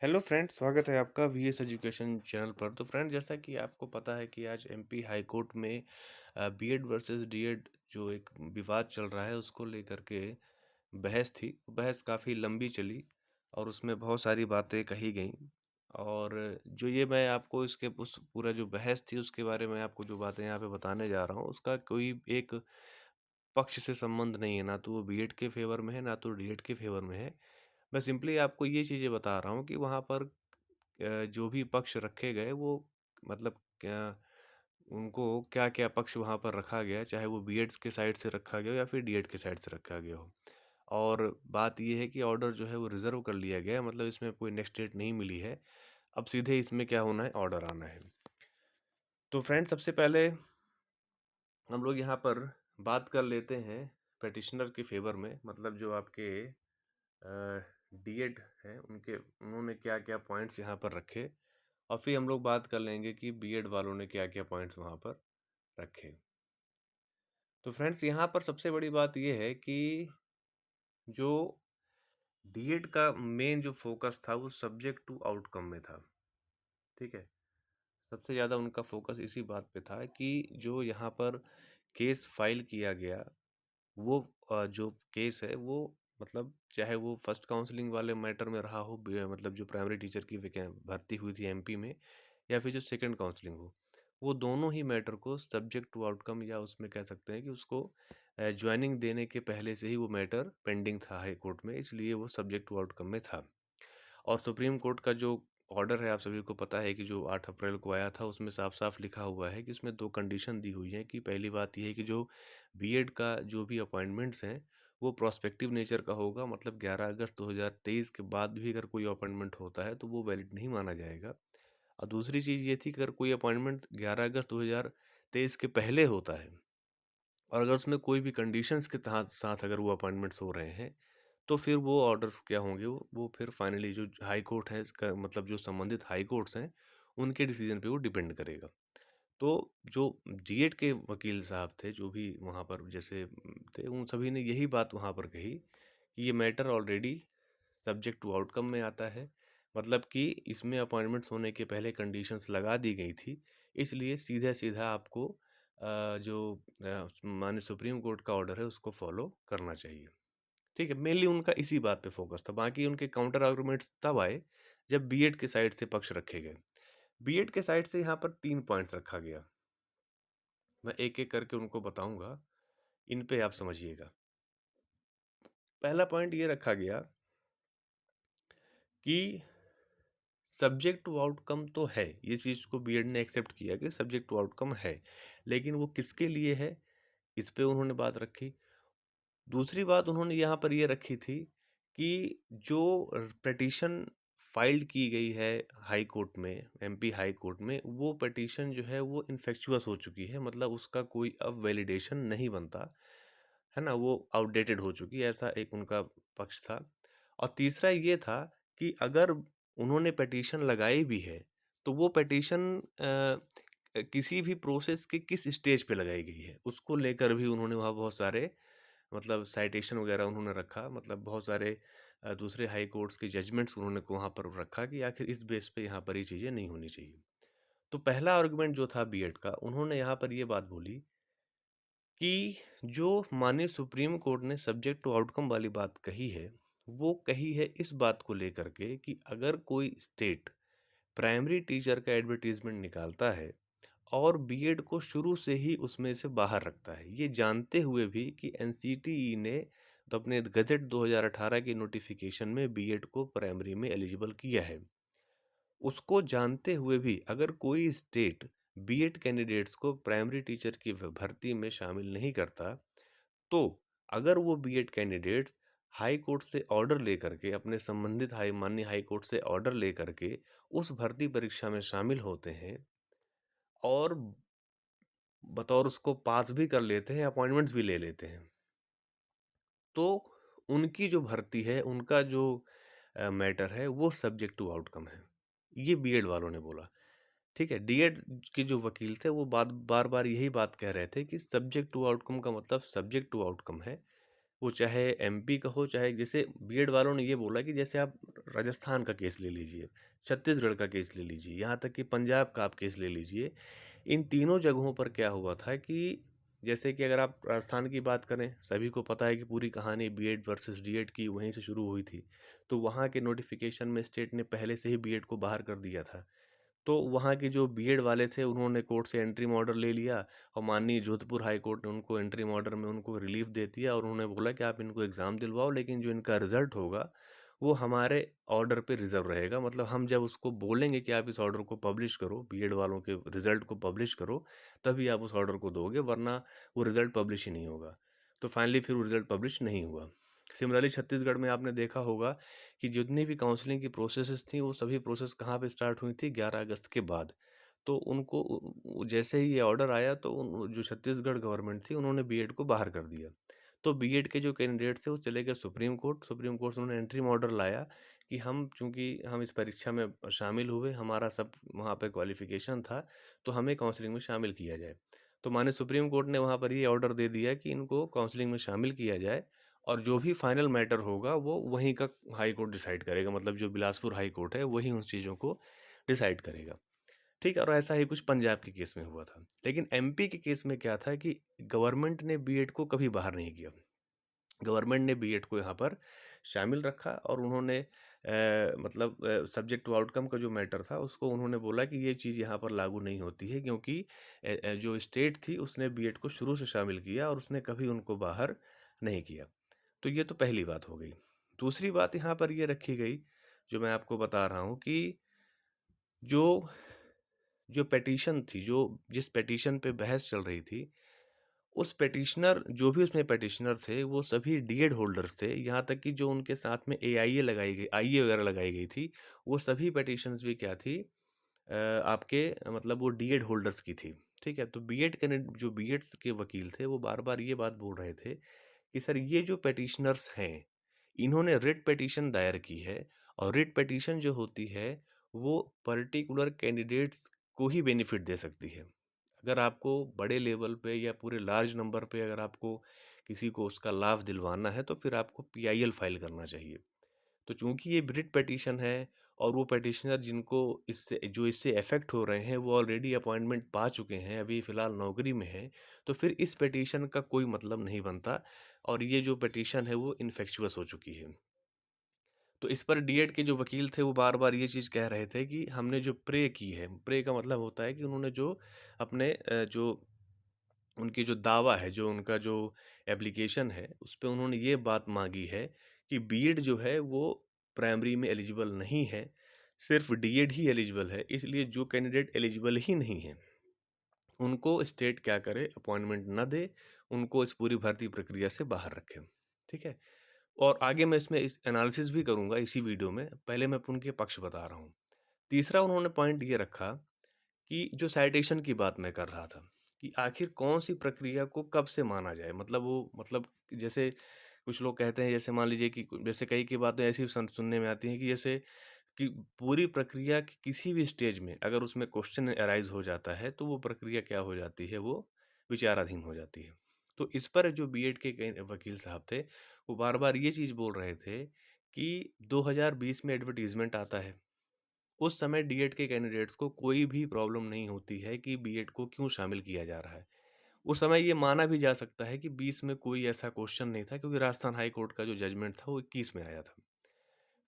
Hello friend, स्वागत है आपका वीएस एजुकेशन चैनल पर। तो फ्रेंड, जैसा कि आपको पता है कि आज एमपी हाई कोर्ट में बीएड वर्सेस डीएड जो एक विवाद चल रहा है उसको लेकर के बहस थी। बहस काफ़ी लंबी चली और उसमें बहुत सारी बातें कही गई। और जो ये मैं आपको इसके उस पूरा जो बहस थी उसके बारे में आपको जो बातें यहाँ पे बताने जा रहा हूँ उसका कोई एक पक्ष से संबंध नहीं है। ना तो वो बीएड के फेवर में है, ना तो डीएड के फेवर में है। मैं सिंपली आपको ये चीज़ें बता रहा हूँ कि वहाँ पर जो भी पक्ष रखे गए वो मतलब क्या उनको क्या-क्या पक्ष वहाँ पर रखा गया, चाहे वो बीएड्स के साइड से रखा गया हो या फिर डीएड के साइड से रखा गया हो। और बात ये है कि ऑर्डर जो है वो रिज़र्व कर लिया गया है, मतलब इसमें कोई नेक्स्ट डेट नहीं मिली है। अब सीधे इसमें क्या होना है, ऑर्डर आना है। तो फ्रेंड, सबसे पहले हम लोग यहाँ पर बात कर लेते हैं पेटिशनर के फेवर में, मतलब जो आपके डीएड हैं उनके उन्होंने क्या-क्या पॉइंट्स यहाँ पर रखे। और फिर हम लोग बात कर लेंगे कि बीएड वालों ने क्या क्या पॉइंट्स वहाँ पर रखे। तो फ्रेंड्स, यहाँ पर सबसे बड़ी बात यह है कि जो डीएड का मेन जो फोकस था वो सब्जेक्ट टू आउटकम में था। ठीक है, सबसे ज़्यादा उनका फोकस इसी बात पे था कि जो यहाँ पर केस फाइल किया गया वो जो केस है वो मतलब चाहे वो फर्स्ट काउंसलिंग वाले मैटर में रहा हो, मतलब जो प्राइमरी टीचर की भर्ती हुई थी एमपी में, या फिर जो सेकंड काउंसलिंग हो, वो दोनों ही मैटर को सब्जेक्ट टू आउटकम, या उसमें कह सकते हैं कि उसको ज्वाइनिंग देने के पहले से ही वो मैटर पेंडिंग था हाई कोर्ट में, इसलिए वो सब्जेक्ट टू आउटकम में था। और सुप्रीम कोर्ट का जो ऑर्डर है आप सभी को पता है कि जो 8 अप्रैल को आया था उसमें साफ साफ लिखा हुआ है कि उसमें दो कंडीशन दी हुई है कि पहली बात यह है कि जो बीएड का जो भी अपॉइंटमेंट्स हैं वो प्रोस्पेक्टिव नेचर का होगा, मतलब 11 अगस्त 2023 के बाद भी अगर कोई अपॉइंटमेंट होता है तो वो वैलिड नहीं माना जाएगा। और दूसरी चीज़ ये थी कि अगर कोई अपॉइंटमेंट 11 अगस्त 2023 के पहले होता है और अगर उसमें कोई भी कंडीशंस के तहत साथ अगर वो अपॉइंटमेंट्स हो रहे हैं तो फिर वो ऑर्डर्स क्या होंगे, वो फिर फाइनली जो हाई कोर्ट है इसका मतलब जो संबंधित हाई कोर्ट्स हैं उनके डिसीजन पे वो डिपेंड करेगा। तो जो डीएड के वकील साहब थे जो भी वहाँ पर जैसे थे, उन सभी ने यही बात वहाँ पर कही कि ये matter already subject to outcome में आता है, मतलब कि इसमें अपॉइंटमेंट्स होने के पहले कंडीशंस लगा दी गई थी, इसलिए सीधा सीधा आपको जो माननीय सुप्रीम कोर्ट का ऑर्डर है उसको फॉलो करना चाहिए। ठीक है, मेनली उनका इसी बात पे फोकस था। बाकी उनके काउंटर आर्गुमेंट्स तब आए जब बीएड के साइड से पक्ष रखे गए। बीएड के साइड से यहाँ पर 3 पॉइंट्स रखा गया। मैं एक एक करके उनको बताऊंगा, इन पे आप समझिएगा। पहला पॉइंट ये रखा गया कि सब्जेक्ट टू आउटकम तो है, ये चीज़ को बीएड ने एक्सेप्ट किया कि सब्जेक्ट टू आउटकम है, लेकिन वो किसके लिए है, इस पे उन्होंने बात रखी। दूसरी बात उन्होंने यहाँ पर ये रखी थी कि जो पिटीशन फाइल्ड की गई है हाई कोर्ट में, एमपी हाई कोर्ट में, वो पिटीशन जो है वो इन्फेक्चुअस हो चुकी है, मतलब उसका कोई अब वैलिडेशन नहीं बनता है ना, वो आउटडेटेड हो चुकी है, ऐसा एक उनका पक्ष था। और तीसरा ये था कि अगर उन्होंने पिटीशन लगाई भी है तो वो पिटीशन किसी भी प्रोसेस के किस स्टेज पे लगाई गई है उसको लेकर भी उन्होंने वहाँ बहुत सारे मतलब साइटेशन वगैरह उन्होंने रखा, मतलब बहुत सारे दूसरे हाई कोर्ट्स के जजमेंट्स उन्होंने वहाँ पर रखा कि आखिर इस बेस पे यहाँ पर ये चीज़ें नहीं होनी चाहिए। तो पहला आर्गुमेंट जो था बीएड का, उन्होंने यहाँ पर ये बात बोली कि जो माननीय सुप्रीम कोर्ट ने सब्जेक्ट टू आउटकम वाली बात कही है, वो कही है इस बात को लेकर के कि अगर कोई स्टेट प्राइमरी टीचर का एडवर्टीजमेंट निकालता है और बीएड को शुरू से ही उसमें से बाहर रखता है, ये जानते हुए भी कि एनसीटीई ने तो अपने गजट 2018 की नोटिफिकेशन में बीएड को प्राइमरी में एलिजिबल किया है, उसको जानते हुए भी अगर कोई स्टेट बीएड कैंडिडेट्स को प्राइमरी टीचर की भर्ती में शामिल नहीं करता, तो अगर वो बीएड कैंडिडेट्स हाई कोर्ट से ऑर्डर लेकर के अपने संबंधित माननीय हाई कोर्ट से ऑर्डर लेकर के उस भर्ती परीक्षा में शामिल होते हैं और बतौर उसको पास भी कर लेते हैं, अपॉइंटमेंट्स भी ले लेते हैं, तो उनकी जो भर्ती है, उनका जो मैटर है वो सब्जेक्ट टू आउटकम है। ये बीएड वालों ने बोला। ठीक है, डीएड के जो वकील थे वो बार बार यही बात कह रहे थे कि सब्जेक्ट टू आउटकम का मतलब सब्जेक्ट टू आउटकम है, वो चाहे एमपी का हो, चाहे जैसे बीएड वालों ने ये बोला कि जैसे आप राजस्थान का केस ले लीजिए, छत्तीसगढ़ का केस ले लीजिए, यहाँ तक कि पंजाब का आप केस ले लीजिए। इन तीनों जगहों पर क्या हुआ था कि जैसे कि अगर आप राजस्थान की बात करें, सभी को पता है कि पूरी कहानी बीएड वर्सेस डीएड की वहीं से शुरू हुई थी। तो वहाँ के नोटिफिकेशन में स्टेट ने पहले से ही बीएड को बाहर कर दिया था। तो वहाँ के जो बीएड वाले थे उन्होंने कोर्ट से एंट्रीम ऑर्डर ले लिया और माननीय जोधपुर हाई कोर्ट ने उनको एंट्रीम ऑर्डर में उनको रिलीफ दे दिया और उन्होंने बोला कि आप इनको एग्ज़ाम दिलवाओ, लेकिन जो इनका रिजल्ट होगा वो हमारे ऑर्डर पे रिजर्व रहेगा। मतलब हम जब उसको बोलेंगे कि आप इस ऑर्डर को पब्लिश करो, बीएड वालों के रिजल्ट को पब्लिश करो, तभी आप उस ऑर्डर को दोगे, वरना वो रिजल्ट पब्लिश ही नहीं होगा। तो फाइनली फिर वो रिजल्ट पब्लिश नहीं हुआ। सिमिलरली छत्तीसगढ़ में आपने देखा होगा कि जितनी भी काउंसलिंग की प्रोसेसेस थी वो सभी प्रोसेस कहाँ पे स्टार्ट हुई थी, 11 अगस्त के बाद। तो उनको जैसे ही ये ऑर्डर आया तो जो छत्तीसगढ़ गवर्नमेंट थी उन्होंने बीएड को बाहर कर दिया। तो बीएड के जो कैंडिडेट थे वो चले गए सुप्रीम कोर्ट। सुप्रीम कोर्ट से उन्होंने एंट्रीम ऑर्डर लाया कि हम चूंकि हम इस परीक्षा में शामिल हुए, हमारा सब वहाँ पे क्वालिफिकेशन था, तो हमें काउंसलिंग में शामिल किया जाए। तो माननीय सुप्रीम कोर्ट ने वहाँ पर ये ऑर्डर दे दिया कि इनको काउंसलिंग में शामिल किया जाए और जो भी फाइनल मैटर होगा वो वहीं का हाई कोर्ट डिसाइड करेगा। मतलब जो बिलासपुर हाई कोर्ट है वही उन चीज़ों को डिसाइड करेगा। ठीक है, और ऐसा ही कुछ पंजाब के केस में हुआ था। लेकिन एमपी के केस में क्या था कि गवर्नमेंट ने बीएड को कभी बाहर नहीं किया। गवर्नमेंट ने बीएड को यहाँ पर शामिल रखा और उन्होंने मतलब सब्जेक्ट टू आउटकम का जो मैटर था उसको उन्होंने बोला कि ये चीज़ यहाँ पर लागू नहीं होती है, क्योंकि जो स्टेट थी उसने बीएड को शुरू से शामिल किया और उसने कभी उनको बाहर नहीं किया। तो ये तो पहली बात हो गई। दूसरी बात यहाँ पर ये रखी गई, जो मैं आपको बता रहा हूँ कि जो जो पेटिशन थी, जो जिस पेटिशन पे बहस चल रही थी, उस पेटिशनर जो भी उसमें पेटिशनर थे वो सभी डीएड होल्डर्स थे। यहाँ तक कि जो उनके साथ में एआईए लगाई गई, आईए वगैरह लगाई गई थी, वो सभी पेटिशंस भी क्या थी, आपके मतलब वो डीएड होल्डर्स की थी। ठीक है, तो बीएड के जो बीएड के वकील थे वो बार बार ये बात बोल रहे थे कि सर ये जो पेटिशनर्स हैं इन्होंने रिट पिटीशन दायर की है, और रिट पिटीशन जो होती है वो पर्टिकुलर कैंडिडेट्स को ही बेनिफिट दे सकती है। अगर आपको बड़े लेवल पे या पूरे लार्ज नंबर पे अगर आपको किसी को उसका लाभ दिलवाना है तो फिर आपको पीआईएल फाइल करना चाहिए। तो चूंकि ये रिट पिटीशन है और वो पिटिशनर जिनको इससे अफेक्ट हो रहे हैं वो ऑलरेडी अपॉइंटमेंट पा चुके हैं, अभी फ़िलहाल नौकरी में हैं, तो फिर इस पिटीशन का कोई मतलब नहीं बनता और ये जो पिटीशन है वो इन्फेक्चुअस हो चुकी है। तो इस पर डीएड के जो वकील थे वो बार बार ये चीज़ कह रहे थे कि हमने जो प्रे की है, प्रे का मतलब होता है कि उन्होंने जो अपने जो उनकी जो दावा है, जो उनका जो एप्लीकेशन है, उस पे उन्होंने ये बात मांगी है कि बीएड जो है वो प्राइमरी में एलिजिबल नहीं है, सिर्फ डीएड ही एलिजिबल है। इसलिए जो कैंडिडेट एलिजिबल ही नहीं है उनको स्टेट क्या करे, अपॉइंटमेंट न दे, उनको इस पूरी भर्ती प्रक्रिया से बाहर रखे। ठीक है, और आगे मैं इसमें इस एनालिसिस भी करूंगा इसी वीडियो में, पहले मैं उनके पक्ष बता रहा हूँ। तीसरा उन्होंने पॉइंट ये रखा कि जो साइटेशन की बात मैं कर रहा था कि आखिर कौन सी प्रक्रिया को कब से माना जाए। मतलब वो मतलब जैसे कुछ लोग कहते हैं, जैसे मान लीजिए कि जैसे कई की बातें ऐसी सुनने में आती हैं कि जैसे कि पूरी प्रक्रिया की किसी भी स्टेज में अगर उसमें क्वेश्चन अराइज हो जाता है तो वो प्रक्रिया क्या हो जाती है, वो विचाराधीन हो जाती है। तो इस पर जो बीएड के कई वकील साहब थे वो बार बार ये चीज़ बोल रहे थे कि 2020 में एडवर्टीजमेंट आता है, उस समय डीएड के कैंडिडेट्स को कोई भी प्रॉब्लम नहीं होती है कि बीएड को क्यों शामिल किया जा रहा है। उस समय ये माना भी जा सकता है कि 20 में कोई ऐसा क्वेश्चन नहीं था, क्योंकि राजस्थान हाई कोर्ट का जो जजमेंट था वो 21 में आया था।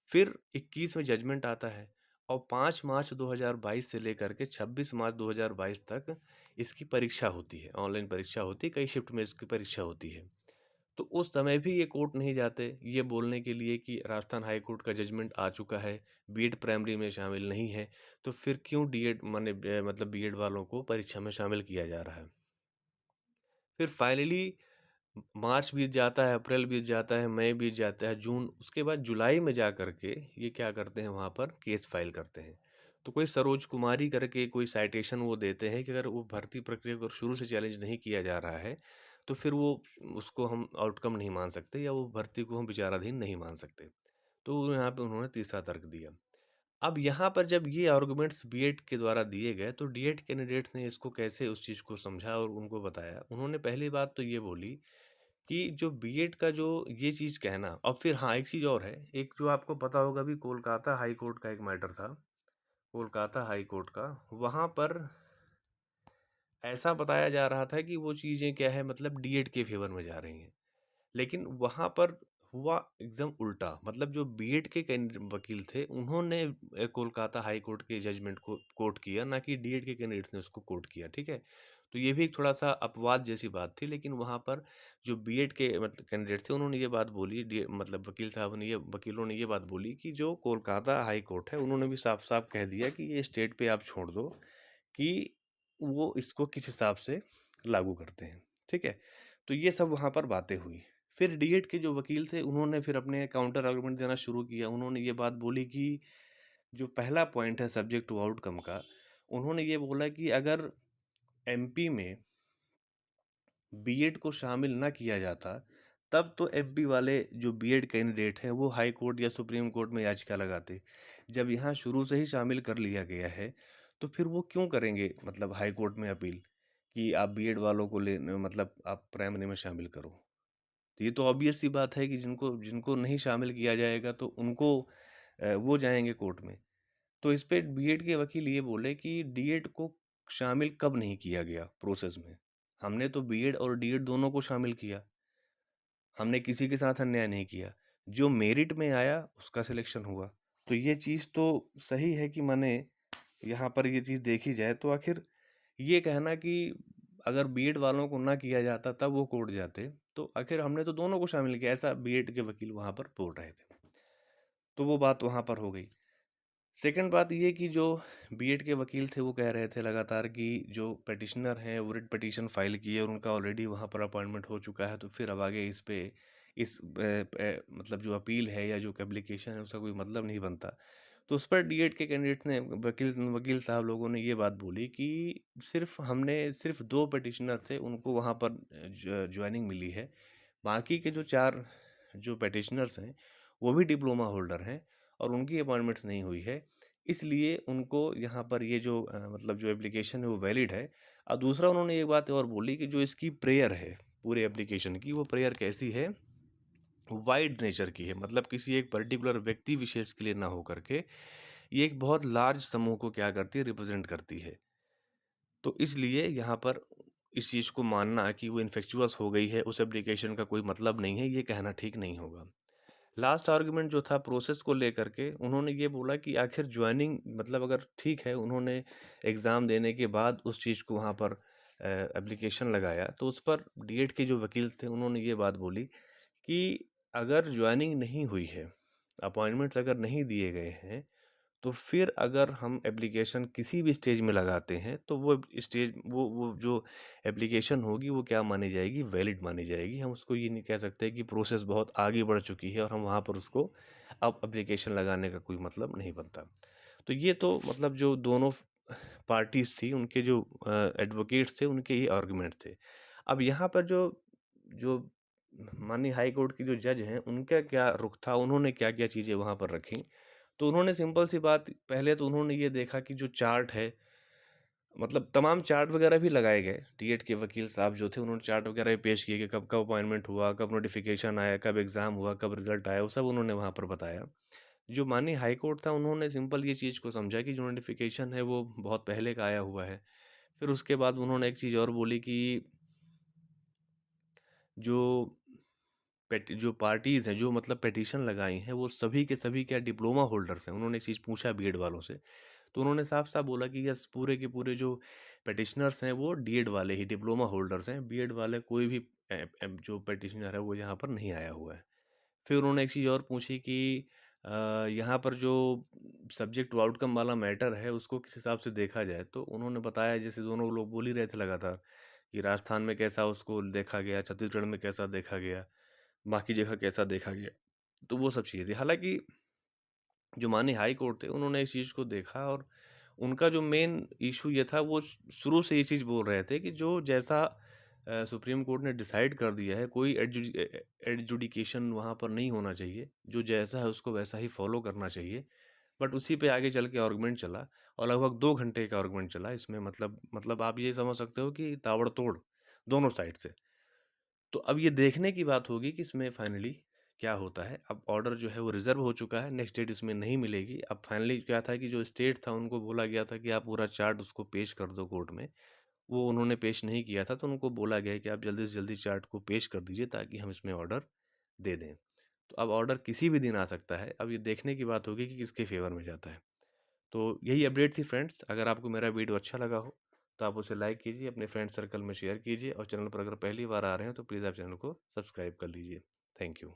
फिर 21 में जजमेंट आता है और 5 मार्च 2022 से लेकर के 26 मार्च 2022 तक इसकी परीक्षा होती है, ऑनलाइन परीक्षा होती है, कई शिफ्ट में इसकी परीक्षा होती है। तो उस समय भी ये कोर्ट नहीं जाते ये बोलने के लिए कि राजस्थान हाई कोर्ट का जजमेंट आ चुका है, बीएड प्राइमरी में शामिल नहीं है, तो फिर क्यों डीएड मतलब बीएड वालों को परीक्षा में शामिल किया जा रहा है। फिर फाइनली मार्च बीत जाता है, अप्रैल बीत जाता है, मई बीत जाता है, जून, उसके बाद जुलाई में जा करके ये क्या करते हैं, वहाँ पर केस फाइल करते हैं। तो कोई सरोज कुमारी करके कोई साइटेशन वो देते हैं कि अगर वो भर्ती प्रक्रिया को शुरू से चैलेंज नहीं किया जा रहा है तो फिर वो उसको हम आउटकम नहीं मान सकते या वो भर्ती को हम विचाराधीन नहीं मान सकते। तो यहाँ पे उन्होंने तीसरा तर्क दिया। अब यहाँ पर जब ये आर्गुमेंट्स बीएड के द्वारा दिए गए तो डीएड कैंडिडेट्स ने इसको कैसे उस चीज़ को समझा और उनको बताया। उन्होंने पहली बात तो ये बोली कि जो बीएड का जो ये चीज़ कहना, और फिर हाँ, एक चीज़ और है, एक जो आपको पता होगा भी, कोलकाता हाई कोर्ट का एक मैटर था, कोलकाता हाई कोर्ट का, वहाँ पर ऐसा बताया जा रहा था कि वो चीज़ें क्या है, मतलब डीएड के फेवर में जा रही हैं। लेकिन वहाँ पर हुआ एकदम उल्टा, मतलब जो बीएड के वकील थे उन्होंने कोलकाता हाई कोर्ट के जजमेंट को कोट किया, ना कि डीएड के कैंडिडेट्स ने उसको कोट किया, ठीक है। तो ये भी एक थोड़ा सा अपवाद जैसी बात थी, लेकिन वहाँ पर जो बीएड के मतलब कैंडिडेट थे उन्होंने ये बात बोली, मतलब वकील साहब ने, ये वकीलों ने ये बात बोली कि जो कोलकाता हाई कोर्ट है उन्होंने भी साफ साफ कह दिया कि ये स्टेट पे आप छोड़ दो कि वो इसको किस हिसाब से लागू करते हैं, ठीक है। तो ये सब वहाँ पर बातें हुई। फिर डीएड के जो वकील थे उन्होंने फिर अपने काउंटर आर्गुमेंट देना शुरू किया। उन्होंने ये बात बोली कि जो पहला पॉइंट है सब्जेक्ट टू आउटकम का, उन्होंने ये बोला कि अगर एमपी में बीएड को शामिल ना किया जाता, तब तो एमपी वाले जो बीएड कैंडिडेट हैं वो हाई कोर्ट या सुप्रीम कोर्ट में याचिका लगाते। जब यहाँ शुरू से ही शामिल कर लिया गया है, तो फिर वो क्यों करेंगे मतलब हाई कोर्ट में अपील कि आप बीएड वालों को ले, मतलब आप प्राइमरी में शामिल करो। तो ये तो ऑब्वियस सी बात है कि जिनको जिनको नहीं शामिल किया जाएगा तो उनको वो जाएंगे कोर्ट में। तो इस पे बीएड के वकील ये बोले कि डीएड को शामिल कब नहीं किया गया प्रोसेस में। हमने तो बीएड और डीएड दोनों को शामिल किया, हमने किसी के साथ अन्याय नहीं किया। जो मेरिट में आया उसका सिलेक्शन हुआ। तो ये चीज़ तो सही है कि माने यहाँ पर ये चीज़ देखी जाए तो आखिर ये कहना कि अगर बीएड वालों को ना किया जाता तब वो कोर्ट जाते, तो आखिर हमने तो दोनों को शामिल किया, ऐसा बीएड के वकील वहाँ पर बोल रहे थे। तो वो बात वहाँ पर हो गई। सेकंड बात ये कि जो बीएड के वकील थे वो कह रहे थे लगातार कि जो पिटिशनर हैं वो रिट पिटीशन फाइल किए और उनका ऑलरेडी वहाँ पर अपॉइंटमेंट हो चुका है, तो फिर अब आगे इस पे मतलब जो अपील है या जो एप्लीकेशन है उसका कोई मतलब नहीं बनता। तो उस पर डीएड के कैंडिडेट ने, वकील वकील साहब लोगों ने ये बात बोली कि हमने सिर्फ 2 पिटिशनर थे उनको वहाँ पर ज्वाइनिंग मिली है। बाकी के जो 4 जो पिटिशनर्स हैं वो भी डिप्लोमा होल्डर हैं और उनकी अपॉइंटमेंट्स नहीं हुई है। इसलिए उनको यहाँ पर ये जो मतलब जो एप्लीकेशन है वो वैलिड है। और दूसरा उन्होंने एक बात और बोली कि जो इसकी प्रेयर है पूरे एप्लीकेशन की, वो प्रेयर कैसी है, वाइड नेचर की है, मतलब किसी एक पर्टिकुलर व्यक्ति विशेष के लिए ना हो करके ये एक बहुत लार्ज समूह को क्या करती है, रिप्रेजेंट करती है। तो इसलिए यहाँ पर इस चीज़ को मानना कि वो इन्फेक्चुअस हो गई है उस एप्लीकेशन का कोई मतलब नहीं है, ये कहना ठीक नहीं होगा। लास्ट आर्गुमेंट जो था प्रोसेस को लेकर के, उन्होंने ये बोला कि आखिर ज्वाइनिंग मतलब अगर ठीक है उन्होंने एग्ज़ाम देने के बाद उस चीज़ को वहाँ पर एप्लीकेशन लगाया, तो उस पर डीएड के जो वकील थे उन्होंने ये बात बोली कि अगर ज्वाइनिंग नहीं हुई है, अपॉइंटमेंट्स अगर नहीं दिए गए हैं, तो फिर अगर हम एप्लीकेशन किसी भी स्टेज में लगाते हैं तो वो स्टेज वो जो एप्लीकेशन होगी वो क्या मानी जाएगी, वैलिड मानी जाएगी। हम उसको ये नहीं कह सकते कि प्रोसेस बहुत आगे बढ़ चुकी है और हम वहाँ पर उसको अब एप्लीकेशन लगाने का कोई मतलब नहीं बनता। तो ये तो मतलब जो दोनों पार्टीज थी उनके जो एडवोकेट्स थे उनके ही आर्गुमेंट थे। अब यहाँ पर जो जो माननीय हाई कोर्ट की जो जज हैं उनका क्या रुख था, उन्होंने क्या क्या चीज़ें वहाँ पर रखी। तो उन्होंने सिंपल सी बात, पहले तो उन्होंने ये देखा कि जो चार्ट है, मतलब तमाम चार्ट वगैरह भी लगाए गए, टीएड के वकील साहब जो थे उन्होंने चार्ट वगैरह भी पेश किए कि कब कब अपॉइंटमेंट हुआ, कब नोटिफिकेशन आया, कब एग्ज़ाम हुआ, कब रिजल्ट आया, वो सब उन्होंने वहाँ पर बताया। जो माननीय हाई कोर्ट था उन्होंने सिंपल ये चीज़ को समझा कि जो नोटिफिकेशन है वो बहुत पहले का आया हुआ है। फिर उसके बाद उन्होंने एक चीज़ और बोली कि जो जो पार्टीज़ हैं जो मतलब पिटीशन लगाई हैं वो सभी के सभी क्या डिप्लोमा होल्डर्स हैं। उन्होंने एक चीज़ पूछा बीएड वालों से, तो उन्होंने साफ-साफ बोला कि यस, पूरे के पूरे जो पिटिशनर्स हैं वो डीएड वाले ही डिप्लोमा होल्डर्स हैं, बीएड वाले कोई भी जो पिटिशनर है वो यहाँ पर नहीं आया हुआ है। फिर उन्होंने एक चीज़ और पूछी कि यहाँ पर जो सब्जेक्ट टू आउटकम वाला मैटर है उसको किस हिसाब से देखा जाए, तो उन्होंने बताया, जैसे दोनों लोग बोल ही रहे थे लगातार, कि राजस्थान में कैसा उसको देखा गया, छत्तीसगढ़ में कैसा देखा गया, बाकी जगह कैसा देखा गया। तो वो सब चीज़ें थी। हालाँकि जो माननीय हाई कोर्ट थे उन्होंने इस चीज़ को देखा और उनका जो मेन इशू ये था, वो शुरू से ये चीज़ बोल रहे थे कि जो जैसा सुप्रीम कोर्ट ने डिसाइड कर दिया है, कोई एडजुडिकेशन वहाँ पर नहीं होना चाहिए, जो जैसा है उसको वैसा ही फॉलो करना चाहिए। बट उसी पे आगे चल के आर्गुमेंट चला और लगभग 2 घंटे का आर्गुमेंट चला इसमें। मतलब आप ये समझ सकते हो कि ताबड़तोड़ दोनों साइड से। तो अब ये देखने की बात होगी कि इसमें फाइनली क्या होता है। अब ऑर्डर जो है वो रिज़र्व हो चुका है, नेक्स्ट डेट इसमें नहीं मिलेगी। अब फाइनली क्या था कि जो स्टेट था उनको बोला गया था कि आप पूरा चार्ट उसको पेश कर दो कोर्ट में। वो उन्होंने पेश नहीं किया था, तो उनको बोला गया है कि आप जल्दी से जल्दी चार्ट को पेश कर दीजिए ताकि हम इसमें ऑर्डर दे दें। तो अब ऑर्डर किसी भी दिन आ सकता है। अब ये देखने की बात होगी कि किसके फ़ेवर में जाता है। तो यही अपडेट थी फ्रेंड्स। अगर आपको मेरा वीडियो अच्छा लगा हो तो आप उसे लाइक कीजिए, अपने फ्रेंड सर्कल में शेयर कीजिए और चैनल पर अगर पहली बार आ रहे हैं तो प्लीज़ आप चैनल को सब्सक्राइब कर लीजिए। Thank you.